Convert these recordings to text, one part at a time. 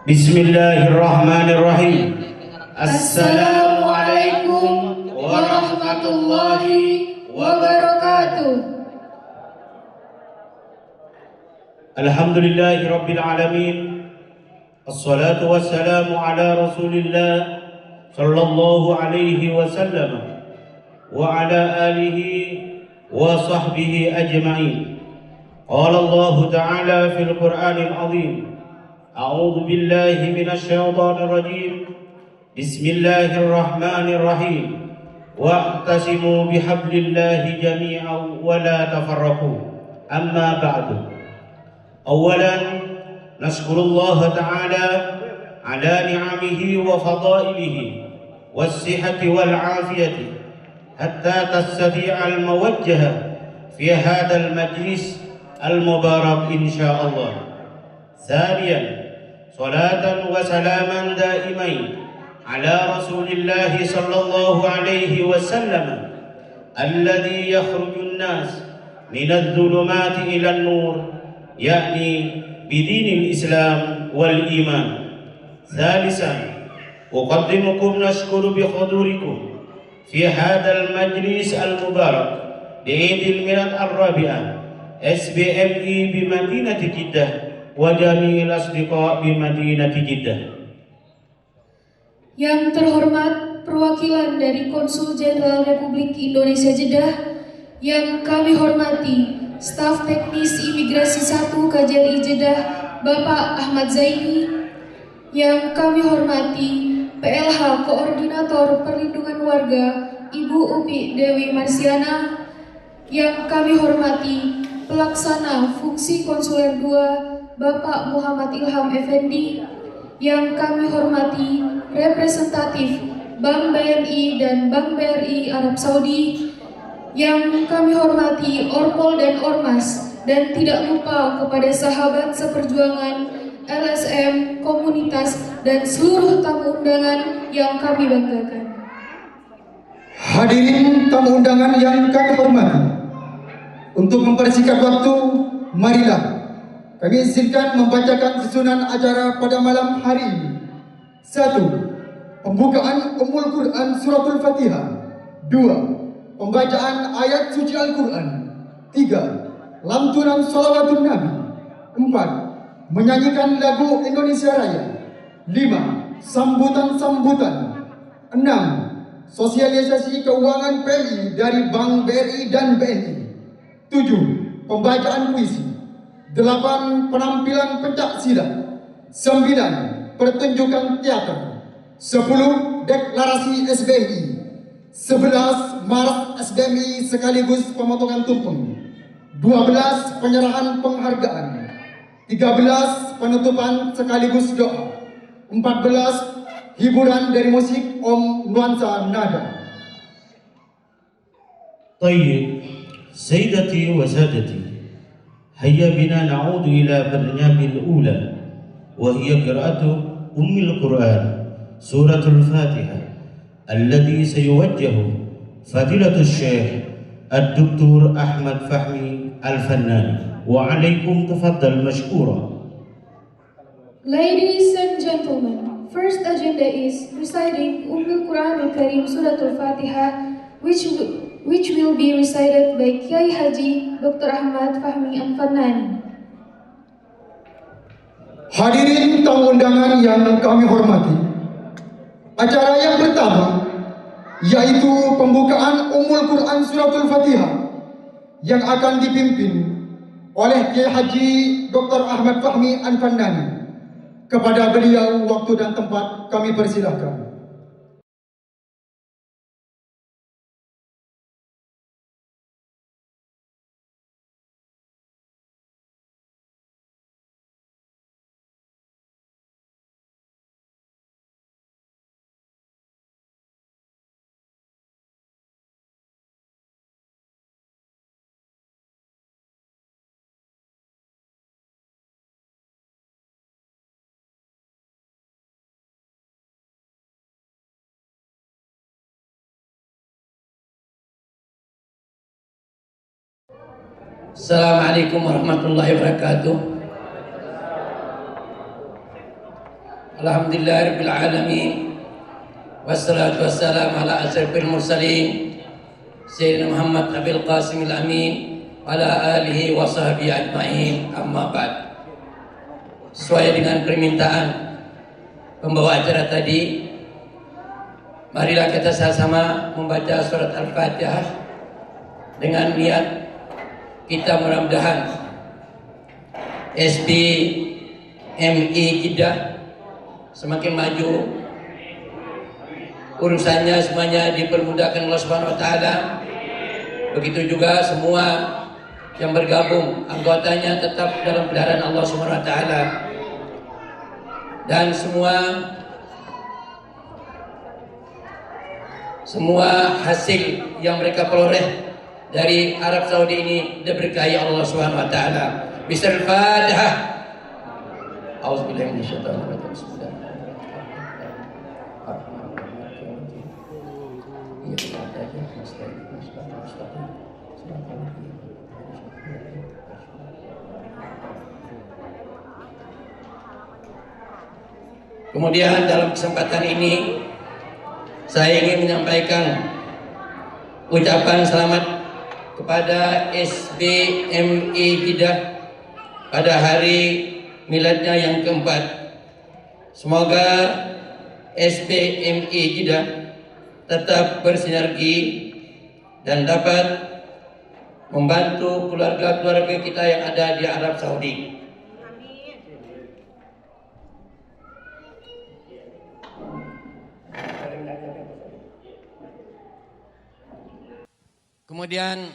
Bismillahirrahmanirrahim. Assalamualaikum warahmatullahi wabarakatuh. Alhamdulillahi rabbil alamin. Assalatu wassalamu ala rasulillah sallallahu alaihi wasallam wa ala alihi wa sahbihi ajma'in. Qala Allah ta'ala fil Qur'anil azim. أعوذ بالله من الشيطان الرجيم بسم الله الرحمن الرحيم واعتصموا بحبل الله جميعا ولا تفرقوا أما بعد أولا نشكر الله تعالى على نعمه وفضائله والصحة والعافية حتى تستطيع الموجه في هذا المجلس المبارك إن شاء الله. ثانيا صلاة وسلاما دائمين على رسول الله صلى الله عليه وسلم الذي يخرج الناس من الظلمات إلى النور يعني بدين الإسلام والإيمان. ثالثا أقدمكم نشكر بحضوركم في هذا المجلس المبارك لعيد الميلاد الرابعة SBMI بمدينة جدة وجميع الأصدقاء بمدينة جدة. Yang terhormat perwakilan dari Konsul Jenderal Republik Indonesia Jeddah, yang kami hormati staf teknis Imigrasi 1 KJRI Jeddah Bapak Ahmad Zaini, yang kami hormati PLH Koordinator Perlindungan Warga Ibu Upi Dewi Marsiana, yang kami hormati pelaksana fungsi konsuler 2 Bapak Muhammad Ilham Effendi, yang kami hormati representatif Bank BNI dan Bank BRI Arab Saudi, yang kami hormati Orpol dan Ormas, dan tidak lupa kepada sahabat seperjuangan LSM, komunitas, dan seluruh tamu undangan yang kami banggakan. Hadirin tamu undangan yang kami hormati, untuk mempersingkat waktu, marilah kami izinkan membacakan susunan acara pada malam hari ini. 1. Pembukaan Ummul Quran Suratul Fatihah. 2. Pembacaan ayat suci Al-Quran. 3. Lantunan Shalawatun Nabi. 4. Menyanyikan lagu Indonesia Raya. 5. Sambutan-sambutan. 6. Sosialisasi keuangan PNI dari Bank BRI dan BNI. 7. Pembacaan puisi. 8. Penampilan pencak silat. 9. Pertunjukan teater. 10. Deklarasi SBMI. 11. Mars SBMI sekaligus pemotongan tumpeng. 12. Penyerahan penghargaan. 13. Penutupan sekaligus doa. 14. Hiburan dari musik Om Nuansa Nada. طيب سيدتي وسادتي، هيا بنا نعود إلى برنامج الأولى وهي قراءة أم القرآن سورة الفاتحة الذي سيوجه فضيلة الشيخ الدكتور أحمد فهمي الفنان. وعليكم تفضل مشكورا. Ladies and gentlemen, first agenda is reciting Ummul Quran Al-Karim Suratul Fatihah, which will be recited by Kiai Haji Dr. Ahmad Fahmi Al-Fannani. Hadirin tamu undangan yang kami hormati, acara yang pertama yaitu pembukaan Ummul Quran Suratul Fatihah yang akan dipimpin oleh Kiai Haji Dr. Ahmad Fahmi Al-Fannani. Kepada beliau waktu dan tempat kami persilahkan. Assalamualaikum warahmatullahi wabarakatuh. Alhamdulillahirabbil alamin. Wassalatu wassalamu ala asyrafil mursalin Sayyidina Muhammad Abil Qasimil Amin ala alihi wa sahbihi ajma'in. Amma ba'd. Sesuai dengan permintaan pembawa acara tadi, marilah kita sama-sama membaca surat Al-Fatihah dengan niat kita mudah-mudahan SBMI Jeddah semakin maju, urusannya semuanya dipermudahkan Allah Subhanahu wa taala. Begitu juga semua yang bergabung anggotanya tetap dalam peliharaan Allah Subhanahu wa taala. Dan semua hasil yang mereka peroleh dari Arab Saudi ini diberkahi Allah Subhanahu wa taala. Bismillahirrahmanirrahim. Auzubillahi minasyaitonir rajim. Kemudian dalam kesempatan ini saya ingin menyampaikan ucapan selamat kepada SBMI Jeddah pada hari miladnya yang keempat. Semoga SBMI Jeddah tetap bersinergi dan dapat membantu keluarga-keluarga kita yang ada di Arab Saudi. Kemudian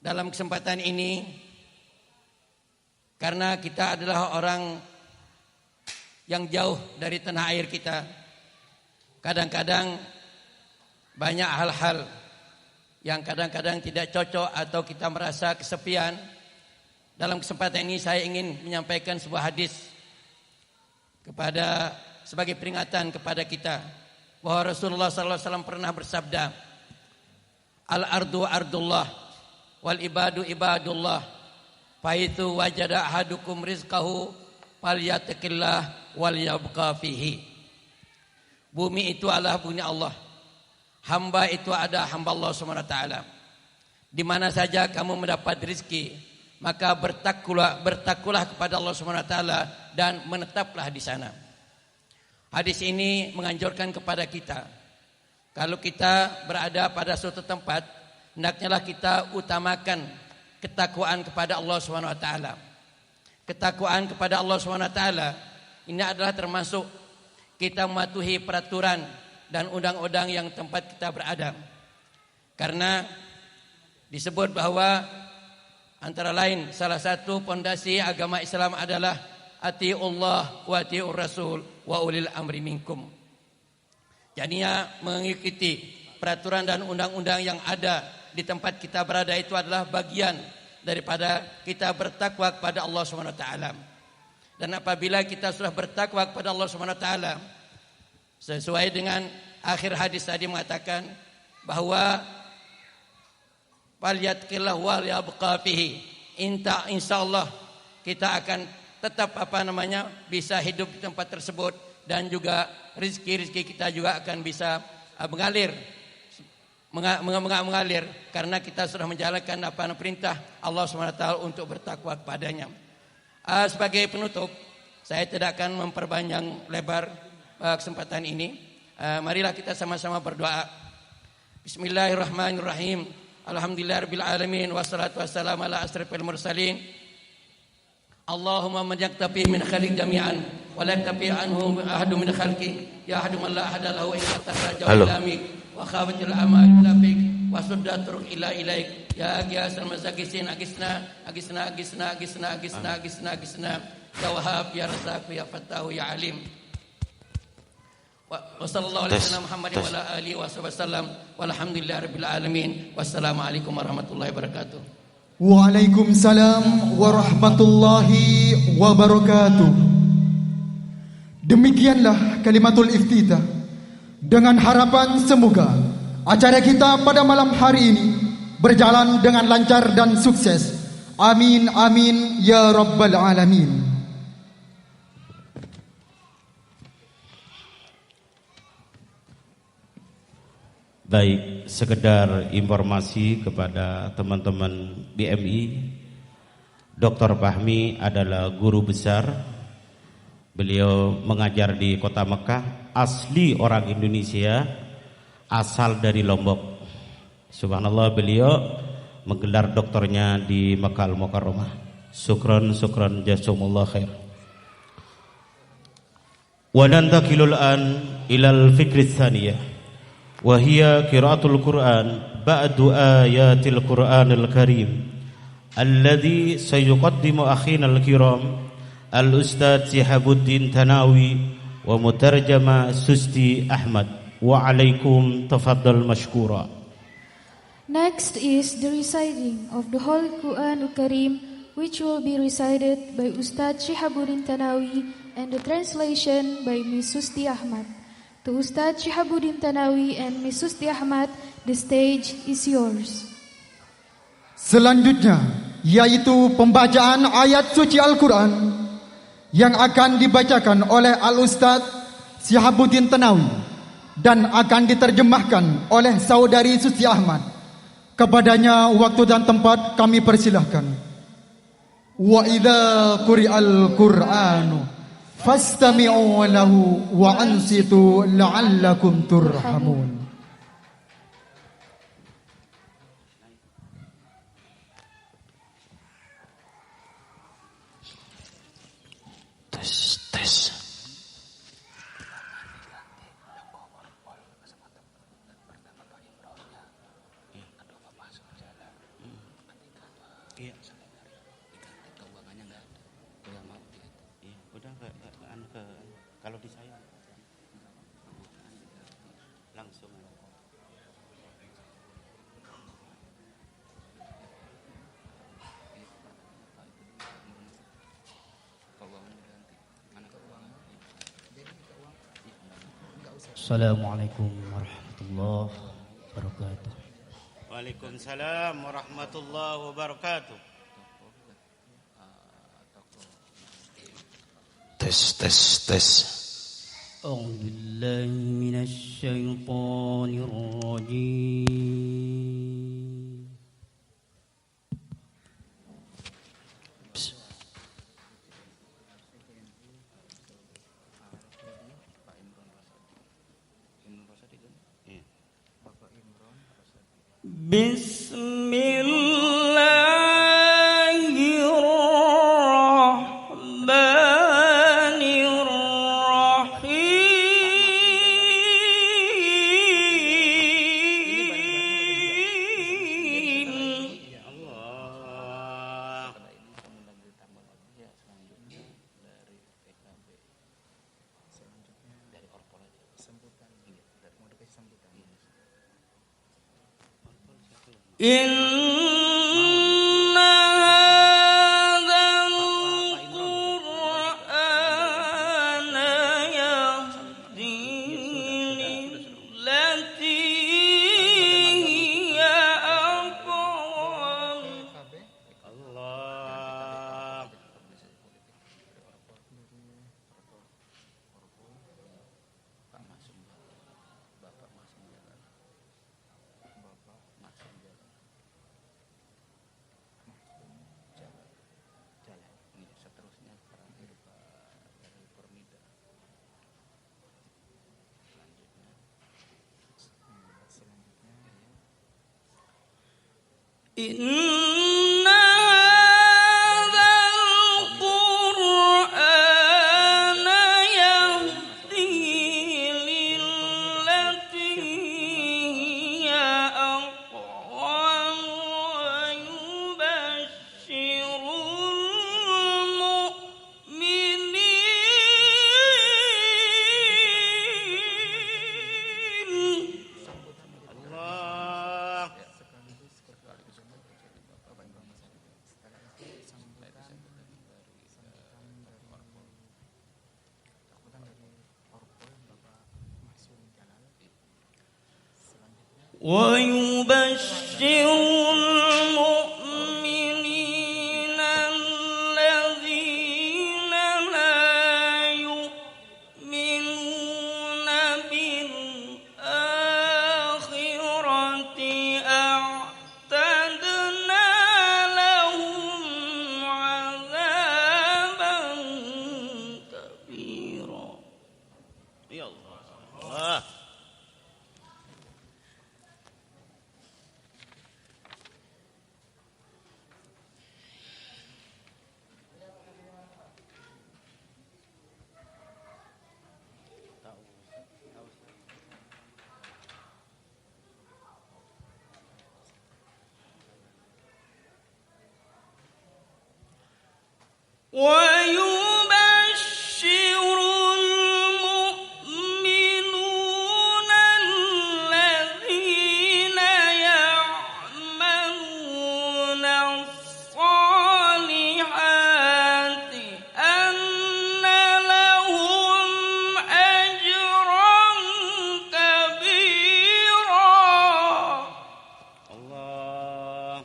dalam kesempatan ini, karena kita adalah orang yang jauh dari tanah air kita, kadang-kadang banyak hal-hal yang kadang-kadang tidak cocok atau kita merasa kesepian. Dalam kesempatan ini saya ingin menyampaikan sebuah hadis sebagai peringatan kepada kita bahwa Rasulullah SAW pernah bersabda, Al-ardu ardullah wal ibadu ibadullah, faitu wajada ahadukum rizqahu falyattaqillah wal yabqa fihi. Bumi itu adalah bumi Allah, hamba itu ada hamba Allah SWT. Di mana saja kamu mendapat rezeki, maka bertakwalah kepada Allah SWT dan menetaplah di sana. Hadis ini menganjurkan kepada kita, kalau kita berada pada suatu tempat, hendaknya kita utamakan ketakwaan kepada Allah SWT. Ketakwaan kepada Allah SWT ini adalah termasuk kita mematuhi peraturan dan undang-undang yang tempat kita berada. Karena disebut bahwa antara lain salah satu pondasi agama Islam adalah atiullah wa atiur rasul wa ulil amri minkum. Jadinya mengikuti peraturan dan undang-undang yang ada di tempat kita berada itu adalah bagian daripada kita bertakwa kepada Allah SWT. Dan apabila kita sudah bertakwa kepada Allah SWT, sesuai dengan akhir hadis tadi mengatakan bahwa falyattaqillah wal yabqa fihi. Insyaallah kita akan tetap bisa hidup di tempat tersebut, dan juga rezeki kita juga akan bisa mengalir karena kita sudah menjalankan perintah Allah SWT untuk bertakwa kepadanya. Sebagai penutup, saya tidak akan memperpanjang lebar kesempatan ini. Marilah kita sama-sama berdoa. Bismillahirrahmanirrahim. Alhamdulillahirabbil alamin wassalatu wassalamu ala asyrafil mursalin. Allahumma man yaktafi min khaliq jami'an wa la yaktafi anhu ahadu min khalqi ya ahadu man la ahada lahu illa tasajjal ilamik wa khawatil amal labik wa suddat turuq ila ilaik ya ghiyasal masakisin agisna ya wahab ya razaq ya fattahu ya alim wa sallallahu alaihi wasallam Muhammad wa ala alihi wa sallam walhamdulillahirabbil alamin. Wassalamualaikum warahmatullahi wabarakatuh. Waalaikumsalam warahmatullahi wabarakatuh. Demikianlah kalimatul iftitah, dengan harapan semoga acara kita pada malam hari ini berjalan dengan lancar dan sukses. Amin amin ya rabbal alamin. Baik, sekedar informasi kepada teman-teman BMI, Dr. Fahmi adalah guru besar. Beliau mengajar di kota Mekah, asli orang Indonesia, asal dari Lombok. Subhanallah, beliau menggelar doktornya di Makkah Al-Mukarramah. Syukran jazakumullah khair. Wa nantakilul an ilal fikri tsaniyah wa hiya qiraatul Qur'an ba'du ayatil Qur'anil Karim alladhi sayuqaddimu akhina al-kiram al-Ustadz Syihabuddin Tanawi wa mutarjama Susti Ahmad. Wa alaikum tafaddal mashkura. Next is the reciting of the Holy Quran Al-Karim, which will be recited by Ustadz Syihabuddin Tanawi and the translation by Miss Susti Ahmad. To Ustadz Syihabuddin Tanawi and Miss Susti Ahmad, the stage is yours. Selanjutnya yaitu pembacaan ayat suci Al-Quran yang akan dibacakan oleh Al-Ustadz Syihabuddin Tanawi dan akan diterjemahkan oleh Saudari Susti Ahmad. Kepadanya waktu dan tempat kami persilahkan. Wa idza quri'al Qur'anu fastami'u lahu wa ansitu la'allakum turhamun. Tes. Kalau di saya langsung. Assalamualaikum warahmatullahi wabarakatuh. Waalaikumsalam warahmatullahi wabarakatuh. Tes. A'udzu billahi minasy syaithanir rajim. Inna hadzal Qur'ana yahdi lillati hiya aqwam. Allah. Inna hadzal Qur'ana yahdi lillati hiya aqwam wa yubashshirul mu'minin. Allah. ويبشر المؤمنين الذين لا يؤمنون بالآخرة ويبشر المؤمنون الذين يعملون الصالحات أن لهم أجرا كبيرا. الله.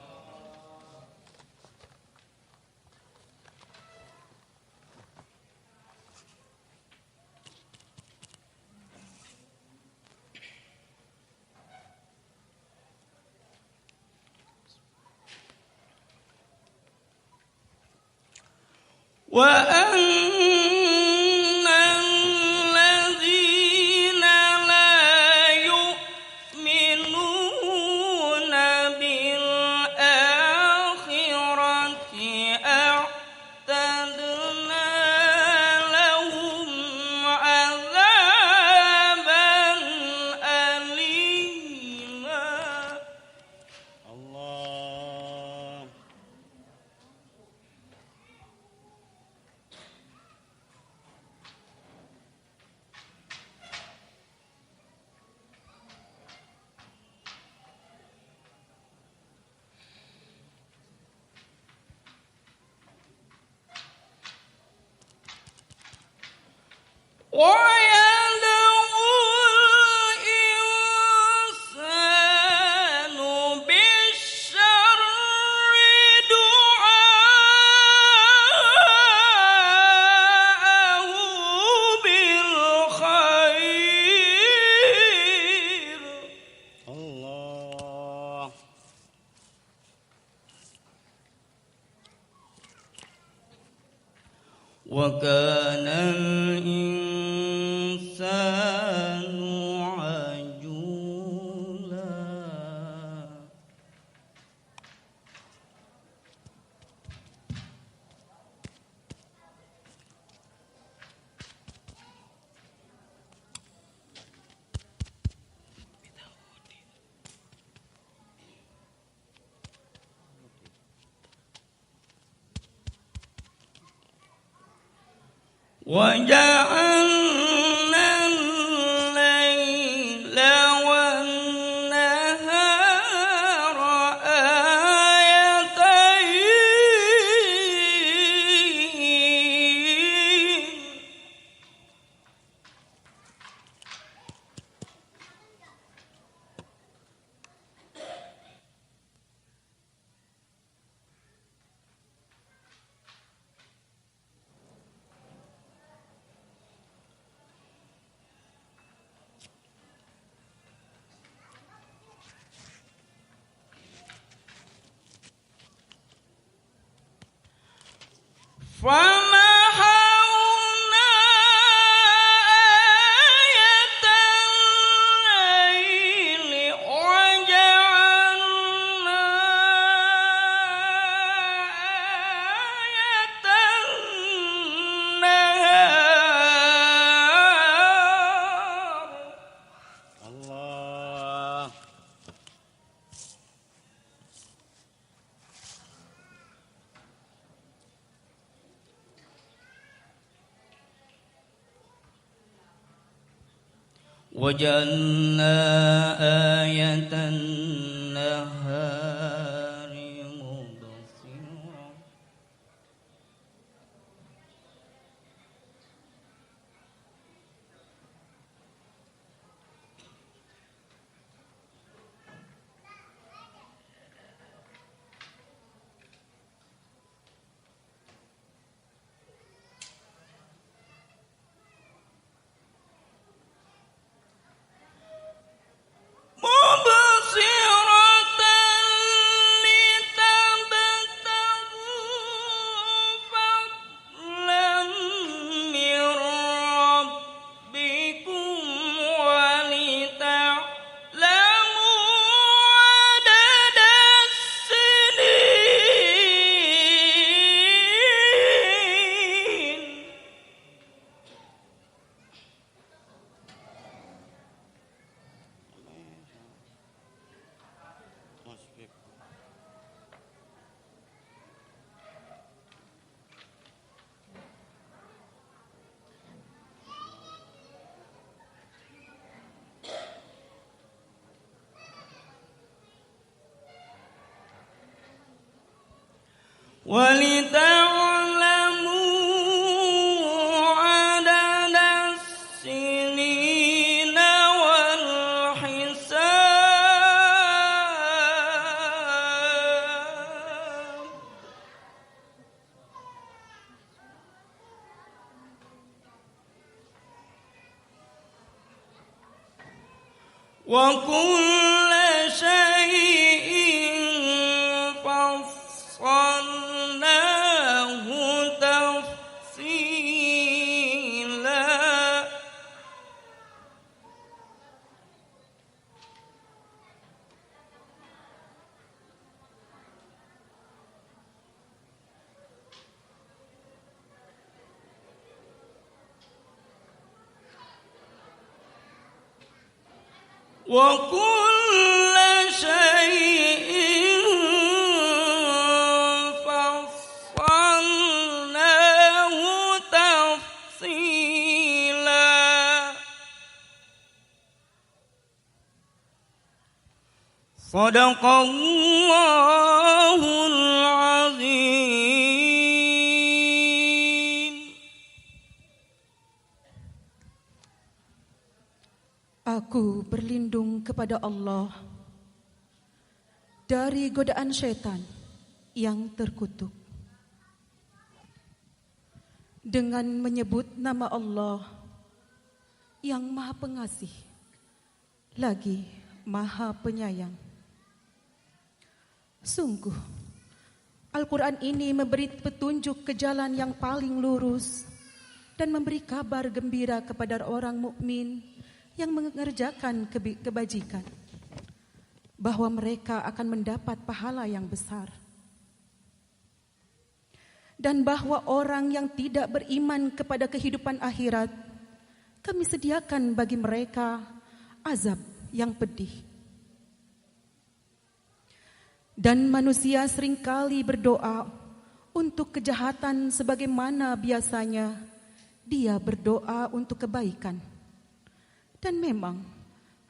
وأن الذين لا يؤمنون بالآخرة أعتدنا لهم عذابا أليما. الله. ويدعو الإنسان بالشر دعاءه بالخير. الله. وكان الإنسان عجولا. وجعلنا الليل والنهار آيتين. فمحونا آية الليل وجعلنا آية النهار. الله. وجعلنا آية النهار مبصرا. مبصرا ولتعلموا عدد السنين والحساب وكل شيء فصلناه تفصيلا وكل شيء فصلناه تفصيلا صدق الله العظيم. Aku berlindung kepada Allah dari godaan syaitan yang terkutuk. Dengan menyebut nama Allah yang Maha Pengasih, lagi Maha Penyayang. Sungguh, Al-Quran ini memberi petunjuk ke jalan yang paling lurus dan memberi kabar gembira kepada orang mukmin yang mengerjakan kebajikan, bahwa mereka akan mendapat pahala yang besar. Dan bahwa orang yang tidak beriman kepada kehidupan akhirat, kami sediakan bagi mereka azab yang pedih. Dan manusia seringkali berdoa untuk kejahatan sebagaimana biasanya dia berdoa untuk kebaikan. Dan memang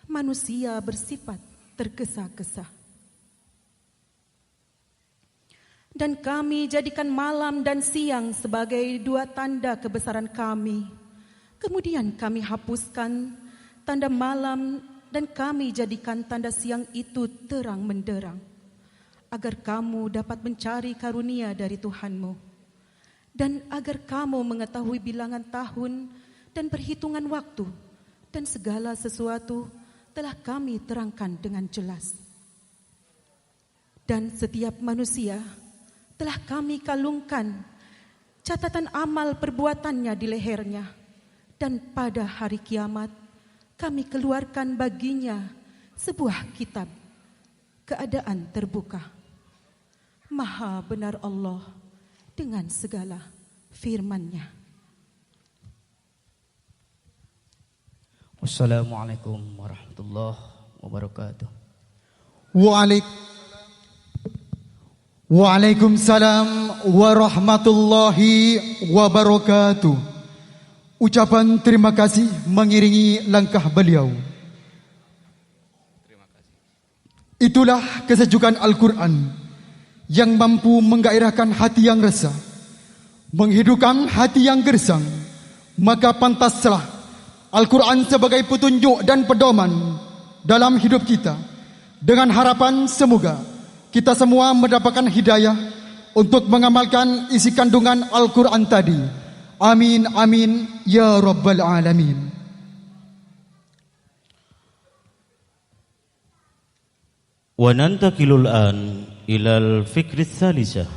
manusia bersifat tergesa-gesa. Dan kami jadikan malam dan siang sebagai dua tanda kebesaran kami. Kemudian kami hapuskan tanda malam dan kami jadikan tanda siang itu terang menderang, agar kamu dapat mencari karunia dari Tuhanmu, dan agar kamu mengetahui bilangan tahun dan perhitungan waktu, dan segala sesuatu telah kami terangkan dengan jelas. Dan setiap manusia telah kami kalungkan catatan amal perbuatannya di lehernya, dan pada hari kiamat kami keluarkan baginya sebuah kitab keadaan terbuka. Maha benar Allah dengan segala firman-Nya. Wassalamualaikum warahmatullahi wabarakatuh. Waalaikumsalam warahmatullahi wabarakatuh. Ucapan terima kasih mengiringi langkah beliau. Itulah kesejukan Al-Quran yang mampu menggairahkan hati yang resah, menghidupkan hati yang gersang. Maka pantaslah Al-Quran sebagai petunjuk dan pedoman dalam hidup kita, dengan harapan semoga kita semua mendapatkan hidayah untuk mengamalkan isi kandungan Al-Quran tadi. Amin, amin, ya Rabbal Alamin. Wa nantakilul an ilal fikri tsalisah,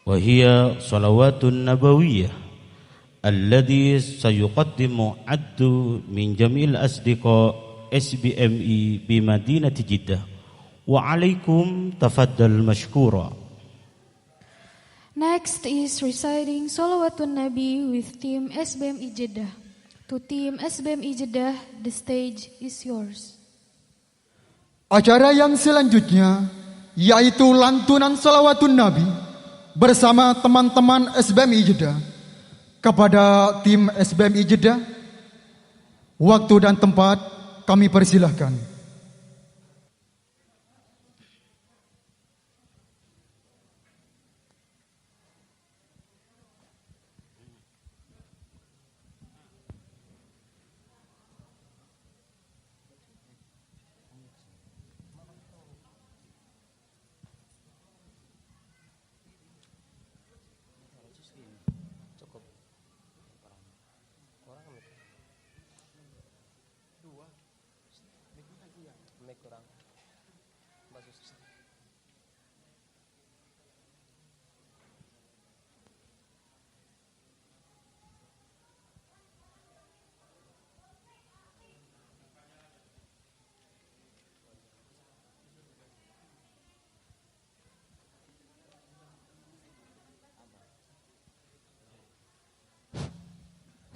wa hiya salawatun nabawiyyah alladhi sayuqaddimu addu min jamil asdiqa SBMI bi Madinati Jeddah. Wa alaikum tafaddal mashkura. Next is reciting Salawatun Nabi with Team SBMI Jeddah. To Team SBMI Jeddah, the stage is yours. Acara yang selanjutnya yaitu lantunan salawatun Nabi bersama teman-teman SBMI Jeddah. Kepada tim SBMI Jeddah, waktu dan tempat kami persilahkan.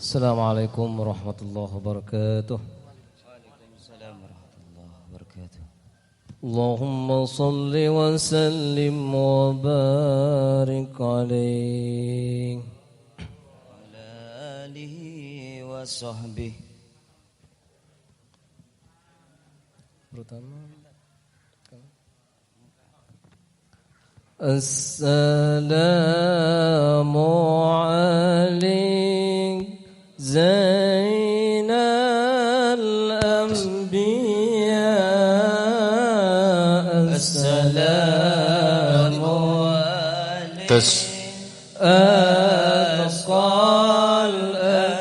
Assalamualaikum warahmatullahi wabarakatuh. Waalaikumsalam warahmatullahi wabarakatuh. Allahumma salli wa sallim wa barik alaih Wa ala alihi wa sahbihi. Pertama Assalamu alaikum Zainal Anbiya. Assalamu alaikum Atqal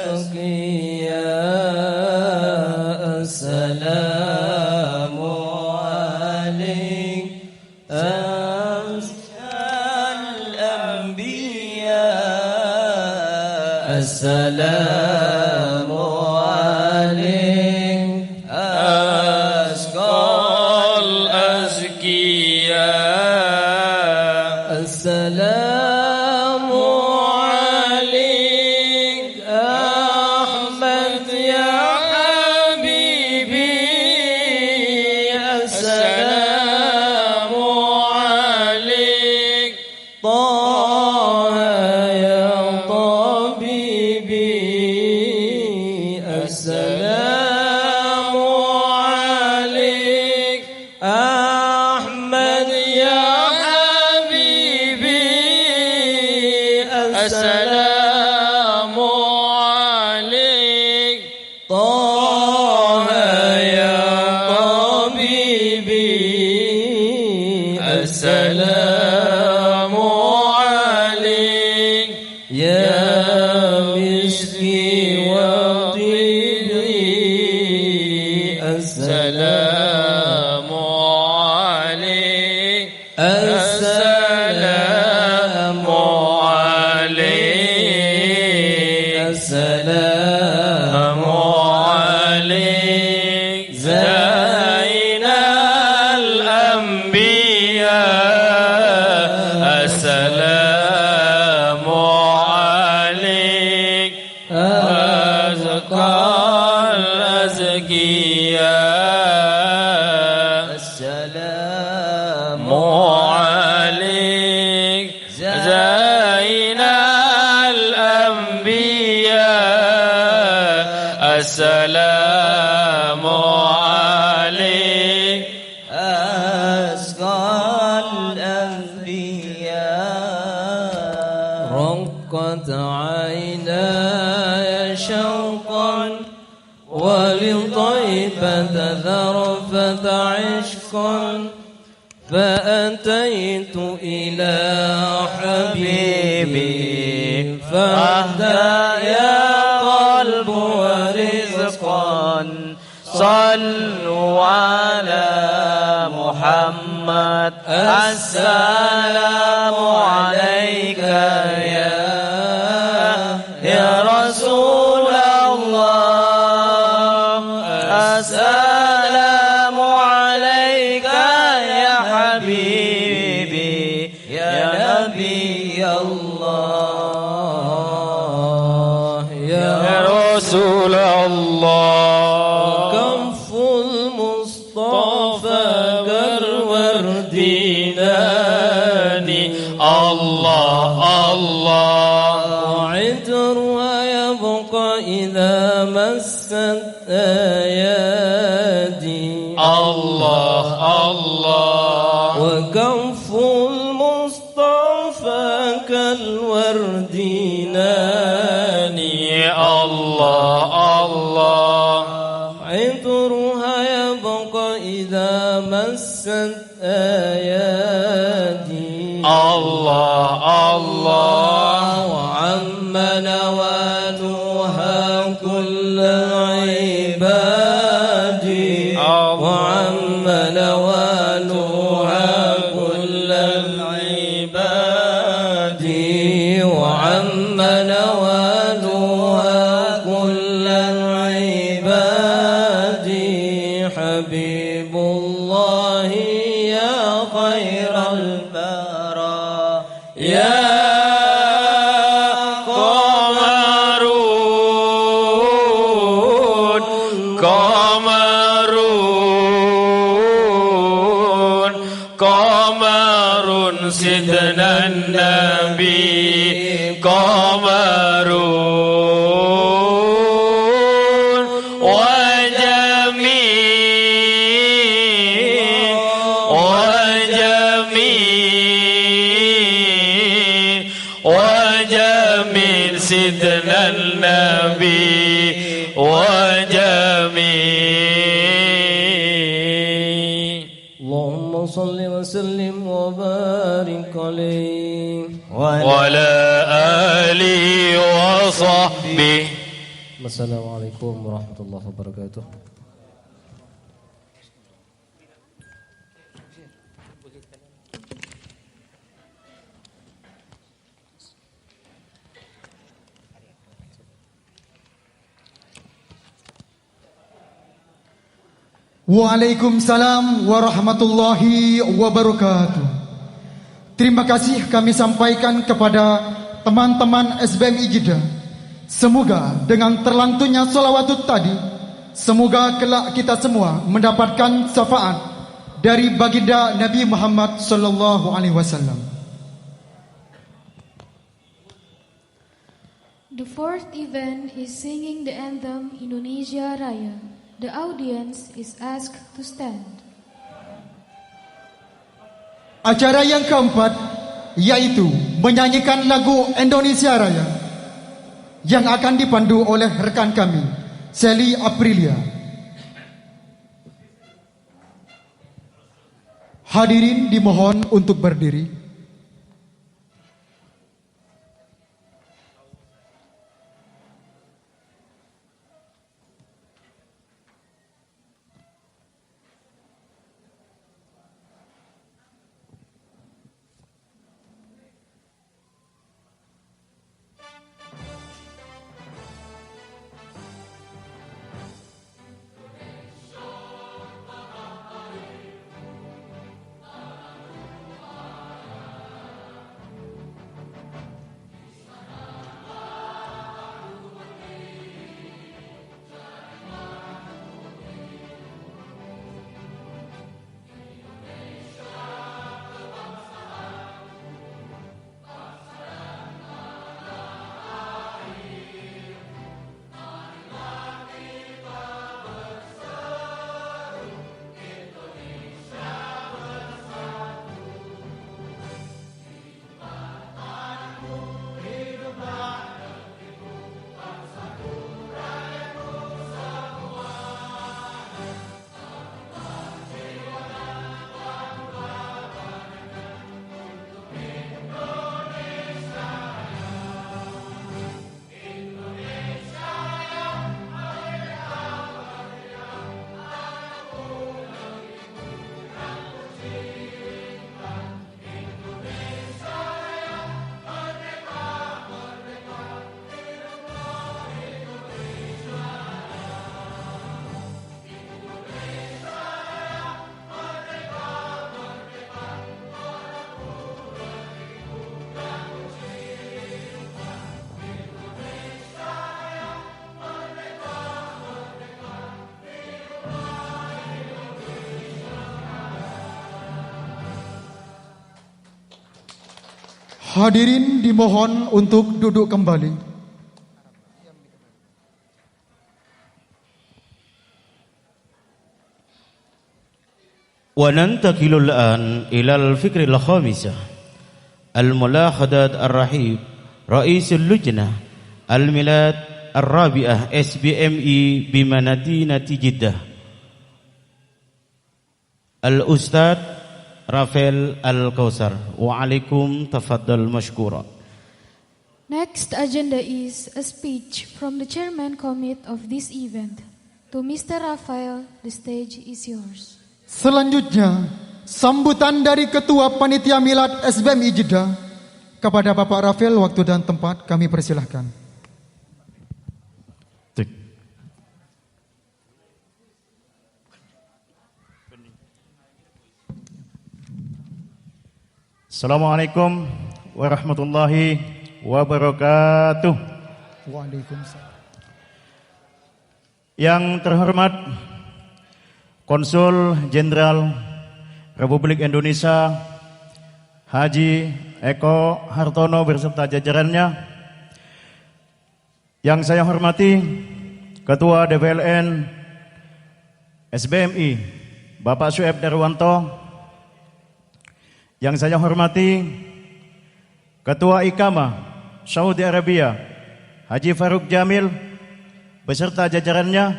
atqiya. Assalamu alaikum Assalamu alaikum Asqal azkiya. Assalamu alaikum Ahmad ya habibi. Assalamu alaikum Assalamu alaik Ahmad ya habibi. Assalamu alaik Taha ya tabibi. Assalamu alaik ya miski wa Assalamu alaik Assalamu alaik Assalamu alaik Zainal Anbiya. Assalamu alaik Azqal azkiya. Assalamu alaik Zainal Anbiya. Assalamu alaik Asqal anbiya. Raqqat aynaya shawqan ولطيبة ذرفة عشقا فأتيت إلى حبيبي فاهدى يا قلب ورزقا. صلوا على محمد. السلام عليك يا رسول الله. السلام عليك يا حبيبي يا نبي الله يا رسول الله. كف المصطفى كالورديناني الله الله. عطر ويبقى إذا مست أيادي الله الله. وكف المصطفى كالورديناني الله الله. عطرها يبقى إذا مست أيادي الله الله. وعم نوالها كل عبادي وعم سيدنا النبي قمر وجميل سيدنا النبي وجميل اللهم صل وسلم وبارك عليه وعلى آله وصحبه. Assalamualaikum warahmatullahi wabarakatuh. Waalaikumsalam warahmatullahi wabarakatuh. Terima kasih kami sampaikan kepada teman-teman SBMI Jeddah. Semoga dengan terlantunnya sholawatut tadi, semoga kelak kita semua mendapatkan syafaat dari baginda Nabi Muhammad sallallahu alaihi wasallam. The fourth event is singing the anthem Indonesia Raya. The audience is asked to stand. Acara yang keempat yaitu menyanyikan lagu Indonesia Raya yang akan dipandu oleh rekan kami, Sally Aprilia. Hadirin dimohon untuk berdiri. Hadirin dimohon untuk duduk kembali. وننتقل الآن إلى الفكرة الخامسة الملاحظات الرحيب رئيس اللجنة الميلاد الرابعة SBMI بمدينة جدة الأستاذ Rafael Al-Kausar. Wa'alaikum tafaddal mashkura. Next agenda is a speech from the chairman committee of this event. To Mr. Rafael, the stage is yours. Selanjutnya, sambutan dari Ketua Panitia Milad SBMI Jeddah. Kepada Bapak Rafael, waktu dan tempat kami persilahkan. Assalamualaikum warahmatullahi wabarakatuh. Waalaikumsalam. Yang terhormat Konsul Jenderal Republik Indonesia Haji Eko Hartono beserta jajarannya. Yang saya hormati Ketua DPLN SBMI Bapak Syueb Darwanto. Yang saya hormati Ketua IKAMA Saudi Arabia Haji Faruk Jamil beserta jajarannya.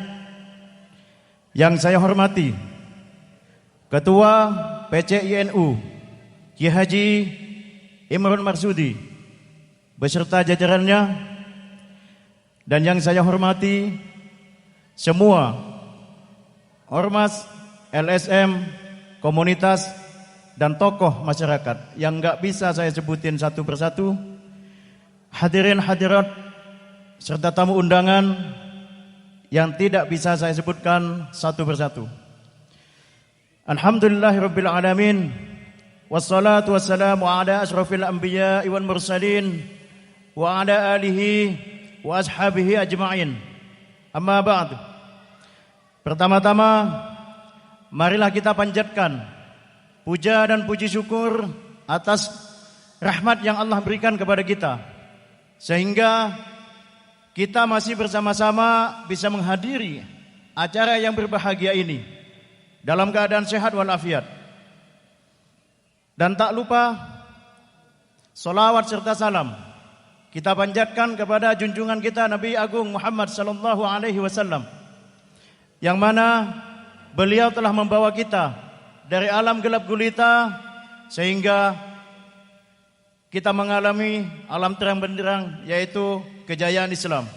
Yang saya hormati Ketua PCINU Ki Haji Imron Marsudi beserta jajarannya. Dan yang saya hormati semua ormas, LSM, komunitas, dan tokoh masyarakat yang nggak bisa saya sebutin satu persatu, hadirin hadirat serta tamu undangan yang tidak bisa saya sebutkan satu persatu. Alhamdulillahirabbil alamin, wassalatu wassalamu ala asyrafil anbiya'i wal mursalin wa ala alihi wa ashabihi ajma'in. Amma ba'd. Pertama-tama marilah kita panjatkan puja dan puji syukur atas rahmat yang Allah berikan kepada kita, sehingga kita masih bersama-sama bisa menghadiri acara yang berbahagia ini dalam keadaan sehat walafiat. Dan tak lupa solawat serta salam kita panjatkan kepada junjungan kita Nabi Agung Muhammad sallallahu alaihi wasallam, yang mana beliau telah membawa kita dari alam gelap gulita sehingga kita mengalami alam terang benderang, yaitu kejayaan Islam.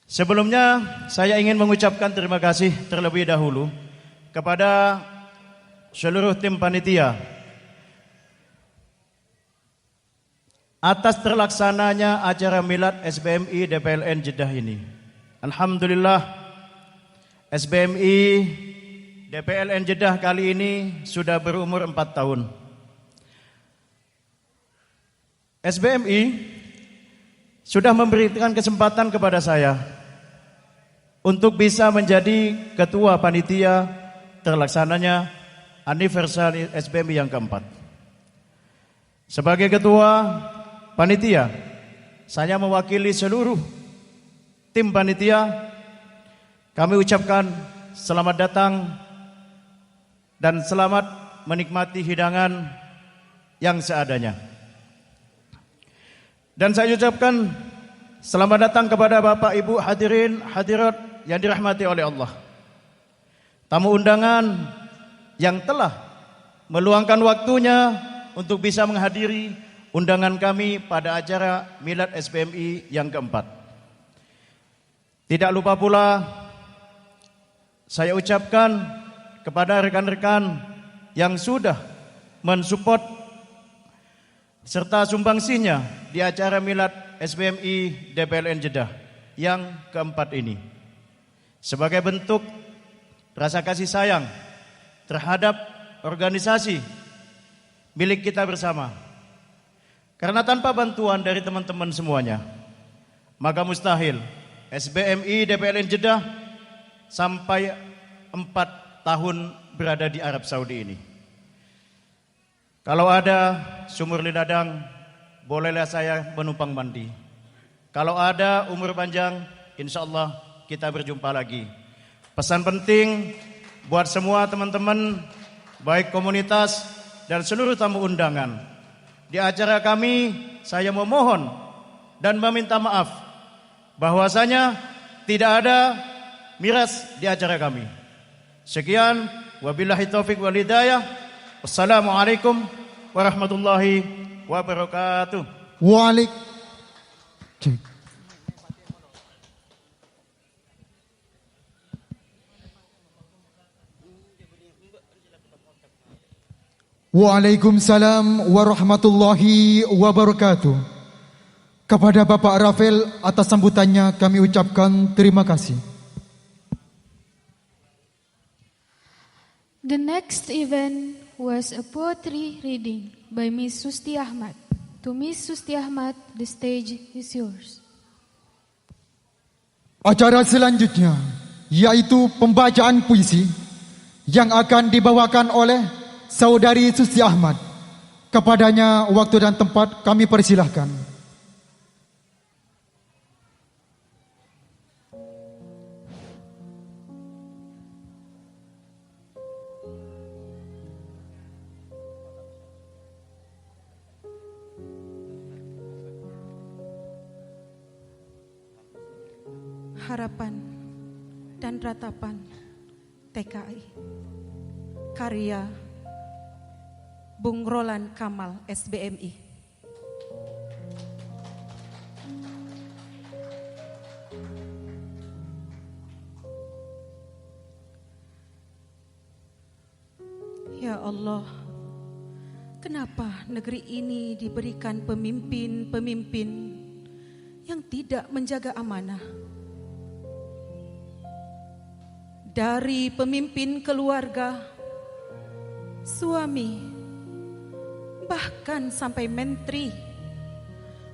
Sebelumnya saya ingin mengucapkan terima kasih terlebih dahulu kepada seluruh tim panitia atas terlaksananya acara Milad SBMI DPLN Jeddah ini. Alhamdulillah, SBMI DPLN Jeddah kali ini sudah berumur 4 tahun. SBMI sudah memberikan kesempatan kepada saya untuk bisa menjadi ketua panitia terlaksananya anniversary SBMI yang keempat. Sebagai ketua panitia, saya mewakili seluruh tim panitia. Kami ucapkan selamat datang dan selamat menikmati hidangan yang seadanya. Dan saya ucapkan selamat datang kepada Bapak Ibu hadirin hadirat yang dirahmati oleh Allah, tamu undangan yang telah meluangkan waktunya untuk bisa menghadiri undangan kami pada acara Milad SBMI yang keempat. Tidak lupa pula saya ucapkan kepada rekan-rekan yang sudah mensupport serta sumbangsihnya di acara Milad SBMI DPLN Jeddah yang keempat ini, sebagai bentuk rasa kasih sayang terhadap organisasi milik kita bersama. Karena tanpa bantuan dari teman-teman semuanya, maka mustahil SBMI DPLN Jeddah sampai 4 tahun berada di Arab Saudi ini. Kalau ada sumur lidadang, bolehlah saya menumpang mandi. Kalau ada umur panjang, insya Allah kita berjumpa lagi. Pesan penting buat semua teman-teman, baik komunitas dan seluruh tamu undangan. Di acara kami, saya memohon dan meminta maaf bahwasanya tidak ada miras di acara kami. Sekian, wabillahi taufik wal hidayah. Wassalamualaikum warahmatullahi wabarakatuh. Waalaikumsalam warahmatullahi wabarakatuh. Kepada Bapak Rafael atas sambutannya kami ucapkan terima kasih. The next event was a poetry reading by Miss Susti Ahmad. To Miss Susti Ahmad, the stage is yours. Acara selanjutnya yaitu pembacaan puisi yang akan dibawakan oleh Saudari Susi Ahmad. Kepadanya waktu dan tempat kami persilahkan. Harapan dan Ratapan TKI, karya Bung Roland Kamal SBMI. Ya Allah, kenapa negeri ini diberikan pemimpin-pemimpin yang tidak menjaga amanah? Dari pemimpin keluarga, suami, bahkan sampai menteri,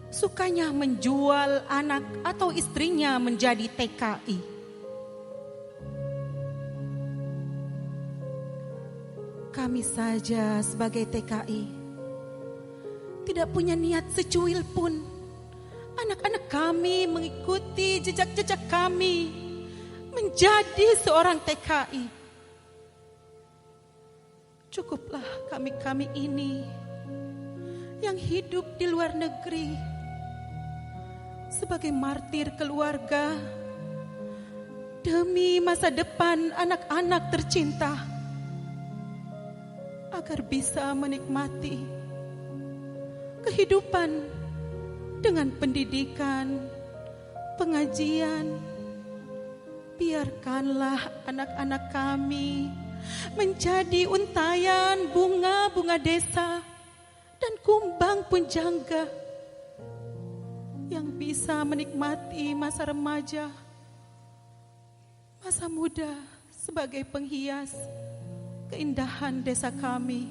sukanya menjual anak atau istrinya menjadi TKI. Kami saja sebagai TKI tidak punya niat secuil pun. Anak-anak kami mengikuti jejak-jejak kami menjadi seorang TKI. Cukuplah kami-kami ini yang hidup di luar negeri sebagai martir keluarga demi masa depan anak-anak tercinta, agar bisa menikmati kehidupan dengan pendidikan, pengajian. Biarkanlah anak-anak kami menjadi untayan bunga-bunga desa dan kumbang punjangga yang bisa menikmati masa remaja, masa muda sebagai penghias keindahan desa kami,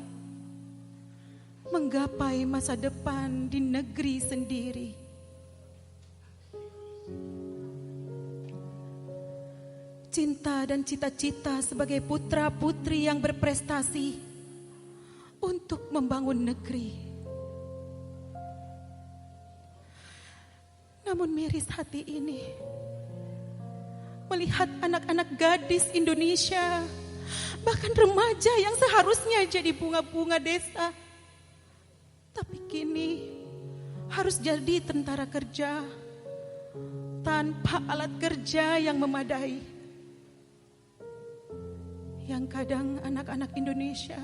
menggapai masa depan di negeri sendiri. Cinta dan cita-cita sebagai putra-putri yang berprestasi untuk membangun negeri. Namun miris hati ini melihat anak-anak gadis Indonesia, bahkan remaja yang seharusnya jadi bunga-bunga desa, tapi kini harus jadi tentara kerja tanpa alat kerja yang memadai. Yang kadang anak-anak Indonesia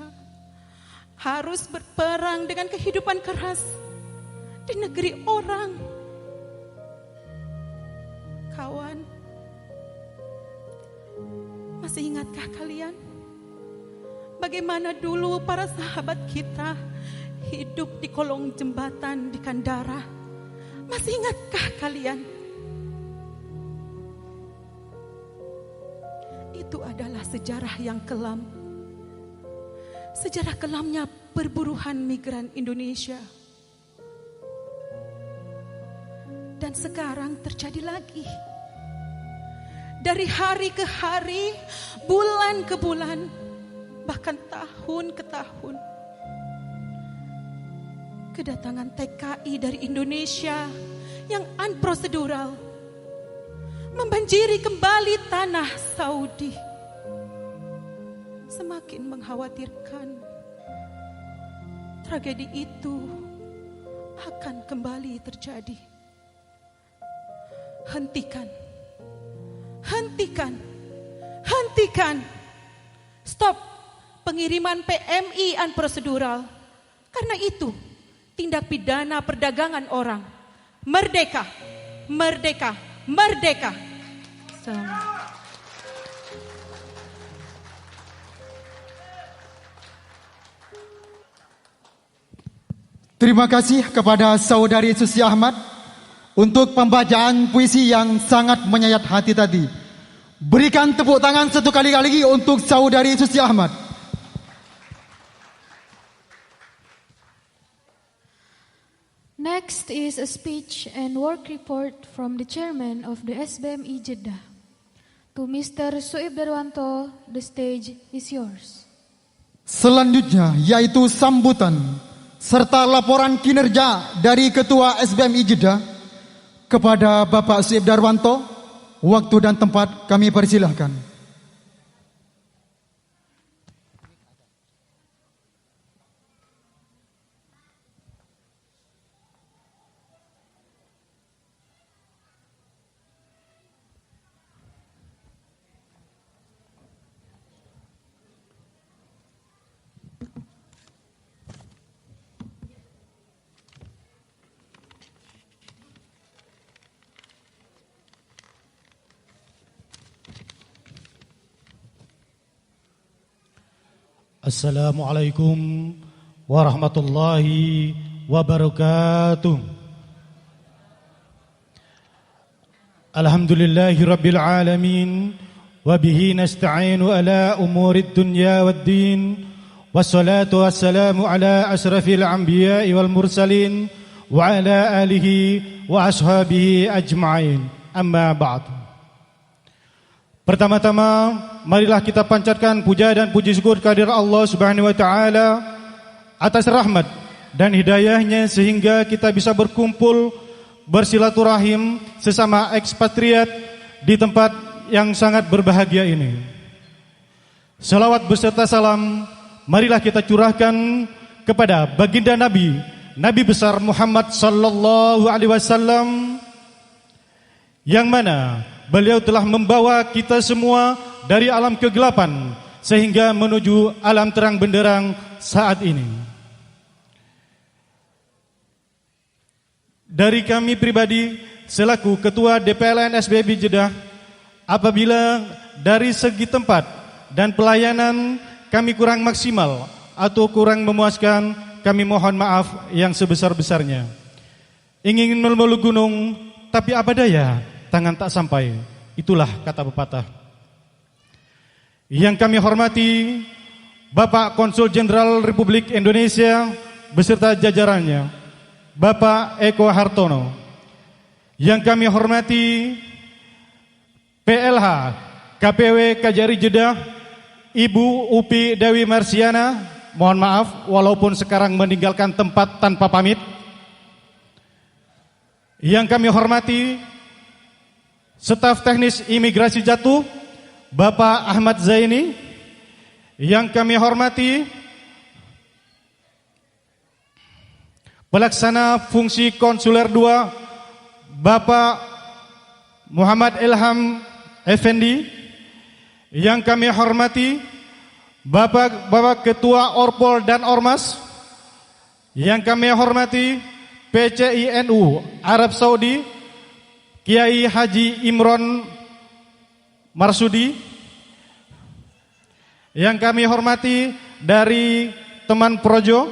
harus berperang dengan kehidupan keras di negeri orang. Kawan, masih ingatkah kalian bagaimana dulu para sahabat kita hidup di kolong jembatan di Kandara? Masih ingatkah kalian? Itu adalah sejarah yang kelam. Sejarah kelamnya perburuan migran Indonesia. Dan sekarang terjadi lagi. Dari hari ke hari, bulan ke bulan, bahkan tahun ke tahun. Kedatangan TKI dari Indonesia yang unprocedural membanjiri kembali tanah Saudi. Semakin mengkhawatirkan. Tragedi itu akan kembali terjadi. Hentikan. Hentikan. Hentikan. Stop pengiriman PMI unprocedural. Karena itu tindak pidana perdagangan orang. Merdeka. Merdeka. Merdeka. Terima kasih kepada Saudari Susi Ahmad untuk pembacaan puisi yang sangat menyayat hati tadi. Berikan tepuk tangan satu kali lagi untuk Saudari Susi Ahmad. Next is a speech and work report from the chairman of the SBMI Jeddah. To Mr. Suib Darwanto, the stage is yours. Selanjutnya yaitu sambutan serta laporan kinerja dari Ketua SBMI Jeddah kepada Bapak Suib Darwanto. Waktu dan tempat kami persilahkan. Assalamualaikum warahmatullahi wabarakatuh. Alhamdulillahi rabbil alamin, wabihi nasta'inu ala umurid dunya waddin, wassalatu wassalamu ala asrafil anbiya'i wal mursalin, wa ala alihi wa ashabihi ajma'in. Amma ba'd. Pertama-tama, marilah kita panjatkan puja dan puji syukur kehadirat Allah Subhanahu wa taala atas rahmat dan hidayahnya sehingga kita bisa berkumpul bersilaturahim sesama ekspatriat di tempat yang sangat berbahagia ini. Salawat beserta salam marilah kita curahkan kepada baginda Nabi besar Muhammad sallallahu alaihi wasallam, yang mana beliau telah membawa kita semua dari alam kegelapan sehingga menuju alam terang benderang saat ini. Dari kami pribadi selaku Ketua DPLN SBMI Jeddah, apabila dari segi tempat dan pelayanan kami kurang maksimal atau kurang memuaskan, kami mohon maaf yang sebesar-besarnya. Ingin melulu gunung, tapi apa daya, tangan tak sampai. Itulah kata pepatah. Yang kami hormati Bapak Konsul Jenderal Republik Indonesia beserta jajarannya, Bapak Eko Hartono. Yang kami hormati PLH KPW Kajari Jeddah, Ibu Upi Dewi Marsiana. Mohon maaf walaupun sekarang meninggalkan tempat tanpa pamit. Yang kami hormati Staf Teknis Imigrasi Jatuh, Bapak Ahmad Zaini. Yang kami hormati Pelaksana Fungsi Konsuler 2, Bapak Muhammad Ilham Effendi. Yang kami hormati Bapak Ketua Orpol dan Ormas. Yang kami hormati PCINU Arab Saudi, Kiai Haji Imron Marsudi. Yang kami hormati dari teman Projo.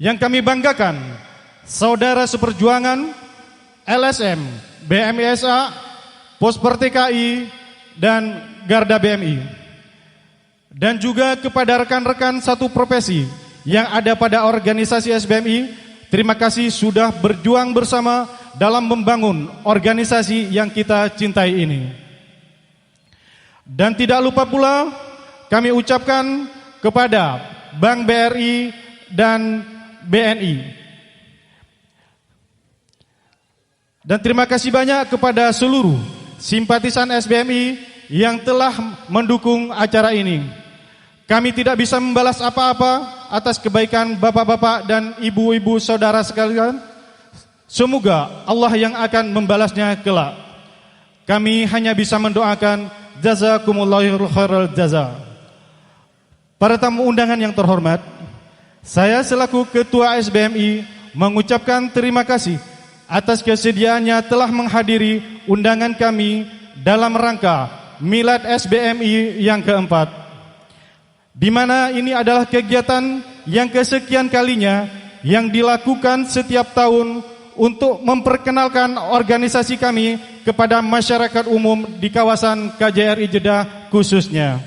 Yang kami banggakan saudara seperjuangan LSM, BMISA, Posper TKI, dan Garda BMI. Dan juga kepada rekan-rekan satu profesi yang ada pada organisasi SBMI, terima kasih sudah berjuang bersama dalam membangun organisasi yang kita cintai ini. Dan tidak lupa pula kami ucapkan kepada Bank BRI dan BNI. Dan terima kasih banyak kepada seluruh simpatisan SBMI yang telah mendukung acara ini. Kami tidak bisa membalas apa-apa atas kebaikan bapak-bapak dan ibu-ibu saudara sekalian. Semoga Allah yang akan membalasnya kelak. Kami hanya bisa mendoakan jazakumullahu khairal jaza. Para tamu undangan yang terhormat, saya selaku Ketua SBMI mengucapkan terima kasih atas kesediaannya telah menghadiri undangan kami dalam rangka Milad SBMI yang keempat, di mana ini adalah kegiatan yang kesekian kalinya yang dilakukan setiap tahun untuk memperkenalkan organisasi kami kepada masyarakat umum di kawasan KJRI Jeddah khususnya.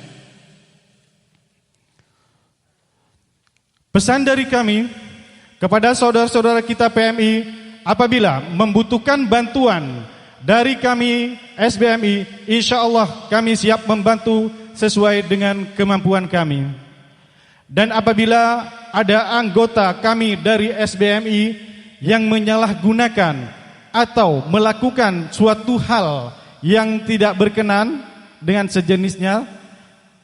Pesan dari kami kepada saudara-saudara kita PMI, apabila membutuhkan bantuan dari kami SBMI, insya Allah kami siap membantu sesuai dengan kemampuan kami. Dan apabila ada anggota kami dari SBMI yang menyalahgunakan atau melakukan suatu hal yang tidak berkenan dengan sejenisnya,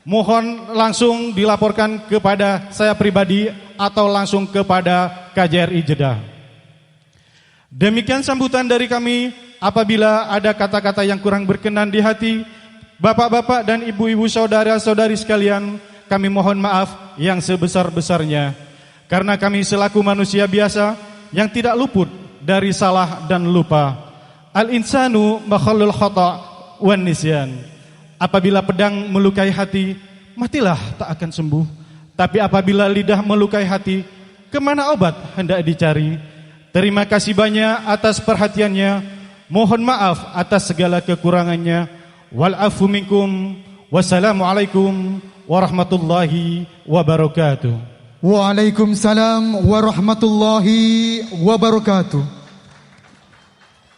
mohon langsung dilaporkan kepada saya pribadi atau langsung kepada KJRI Jeddah. Demikian sambutan dari kami. Apabila ada kata-kata yang kurang berkenan di hati bapak-bapak dan ibu-ibu, saudara-saudari sekalian, kami mohon maaf yang sebesar-besarnya. Karena kami selaku manusia biasa yang tidak luput dari salah dan lupa. Al-insanu makhlul khata' wan nisyan. Apabila pedang melukai hati, matilah tak akan sembuh. Tapi apabila lidah melukai hati, kemana obat hendak dicari? Terima kasih banyak atas perhatiannya. Mohon maaf atas segala kekurangannya. Wal afu minkum. Wassalamualaikum warahmatullahi wabarakatuh. Waalaikumsalam warahmatullahi wabarakatuh.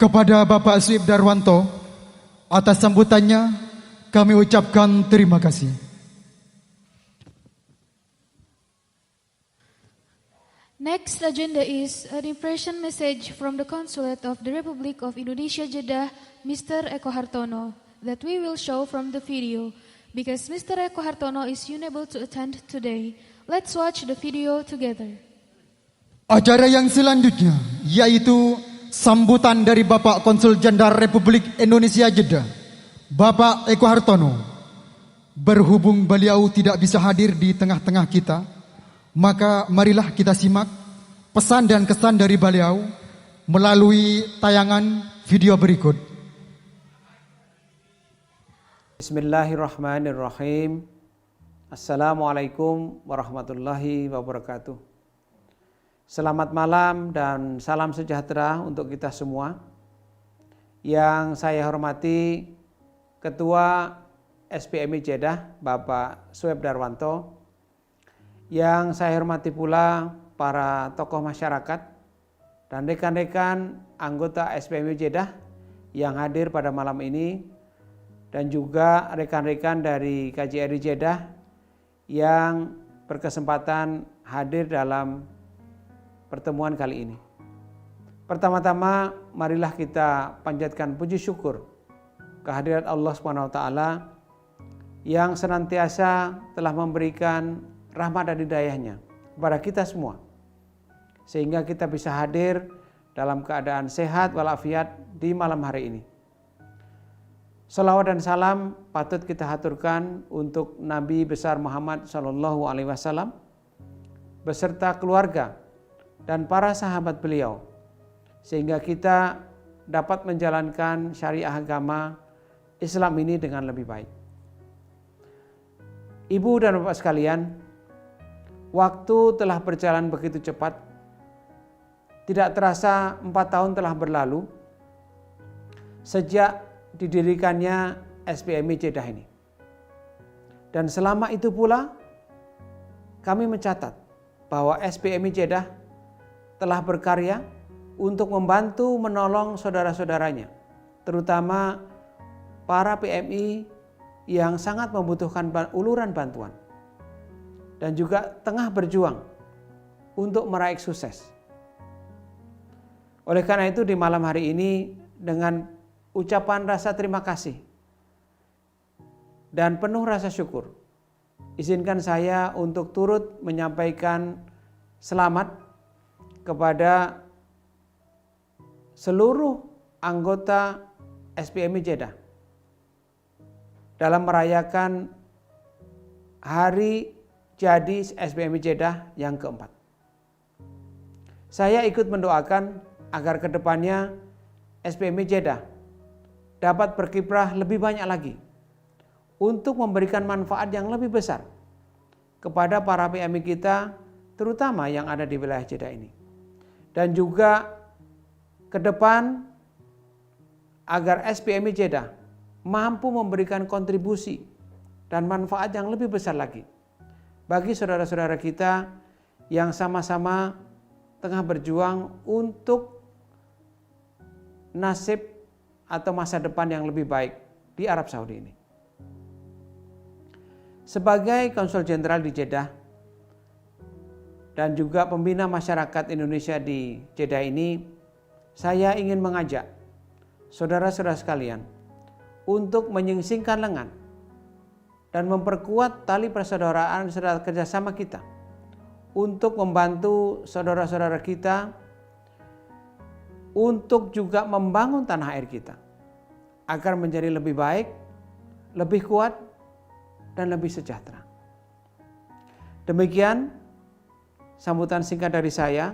Kepada Bapak Suib Darwanto, atas sambutannya kami ucapkan terima kasih. Next agenda is an impression message from the Consulate of the Republic of Indonesia Jeddah, Mr. Eko Hartono, that we will show from the video. Because Mr. Eko Hartono is unable to attend today, let's watch the video together. Acara yang selanjutnya yaitu sambutan dari Bapak Konsul Jenderal Republik Indonesia Jeddah, Bapak Eko Hartono. Berhubung beliau tidak bisa hadir di tengah-tengah kita, maka marilah kita simak pesan dan kesan dari beliau melalui tayangan video berikut. Bismillahirrahmanirrahim. Assalamualaikum warahmatullahi wabarakatuh. Selamat malam dan salam sejahtera untuk kita semua. Yang saya hormati Ketua SBMI Jeddah, Bapak Sueb Darwanto. Yang saya hormati pula para tokoh masyarakat dan rekan-rekan anggota SBMI Jeddah yang hadir pada malam ini, dan juga rekan-rekan dari KJRI Jeddah yang berkesempatan hadir dalam pertemuan kali ini. Pertama-tama marilah kita panjatkan puji syukur kehadirat Allah SWT yang senantiasa telah memberikan rahmat dan hidayahnya kepada kita semua, sehingga kita bisa hadir dalam keadaan sehat walafiat di malam hari ini. Salawat dan salam patut kita haturkan untuk Nabi besar Muhammad SAW beserta keluarga dan para sahabat beliau, sehingga kita dapat menjalankan syariah agama Islam ini dengan lebih baik. Ibu dan bapak sekalian, waktu telah berjalan begitu cepat. Tidak terasa 4 tahun telah berlalu sejak didirikannya SBMI Jeddah ini. Dan selama itu pula kami mencatat bahwa SBMI Jeddah telah berkarya untuk membantu menolong saudara-saudaranya, terutama para PMI yang sangat membutuhkan uluran bantuan, dan juga tengah berjuang untuk meraih sukses. Oleh karena itu di malam hari ini dengan ucapan rasa terima kasih dan penuh rasa syukur, izinkan saya untuk turut menyampaikan selamat kepada seluruh anggota SBMI Jeddah dalam merayakan hari jadi SBMI Jeddah yang keempat. Saya ikut mendoakan agar kedepannya SBMI Jeddah dapat berkiprah lebih banyak lagi untuk memberikan manfaat yang lebih besar kepada para PMI kita, terutama yang ada di wilayah Jeddah ini. Dan juga ke depan agar SBMI Jeddah mampu memberikan kontribusi dan manfaat yang lebih besar lagi bagi saudara-saudara kita yang sama-sama tengah berjuang untuk nasib atau masa depan yang lebih baik di Arab Saudi ini. Sebagai Konsul Jenderal di Jeddah dan juga pembina masyarakat Indonesia di Jeddah ini, saya ingin mengajak saudara-saudara sekalian untuk menyingsingkan lengan dan memperkuat tali persaudaraan serta kerjasama kita untuk membantu saudara-saudara kita untuk juga membangun tanah air kita agar menjadi lebih baik, lebih kuat, dan lebih sejahtera. Demikian sambutan singkat dari saya.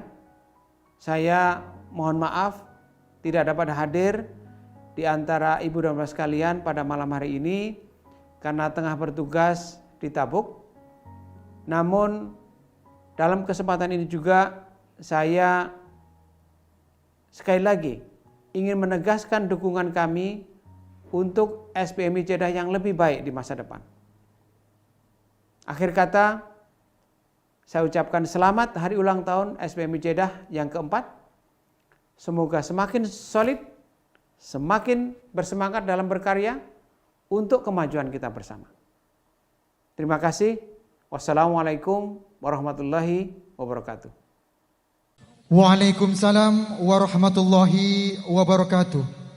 Saya mohon maaf tidak dapat hadir di antara ibu dan bapak sekalian pada malam hari ini karena tengah bertugas di Tabuk. Namun dalam kesempatan ini juga saya sekali lagi ingin menegaskan dukungan kami untuk SBMI Jeddah yang lebih baik di masa depan. Akhir kata, saya ucapkan selamat hari ulang tahun SBMI Jeddah yang keempat. Semoga semakin solid, semakin bersemangat dalam berkarya untuk kemajuan kita bersama. Terima kasih. Wassalamualaikum warahmatullahi wabarakatuh. Waalaikumsalam warahmatullahi wabarakatuh.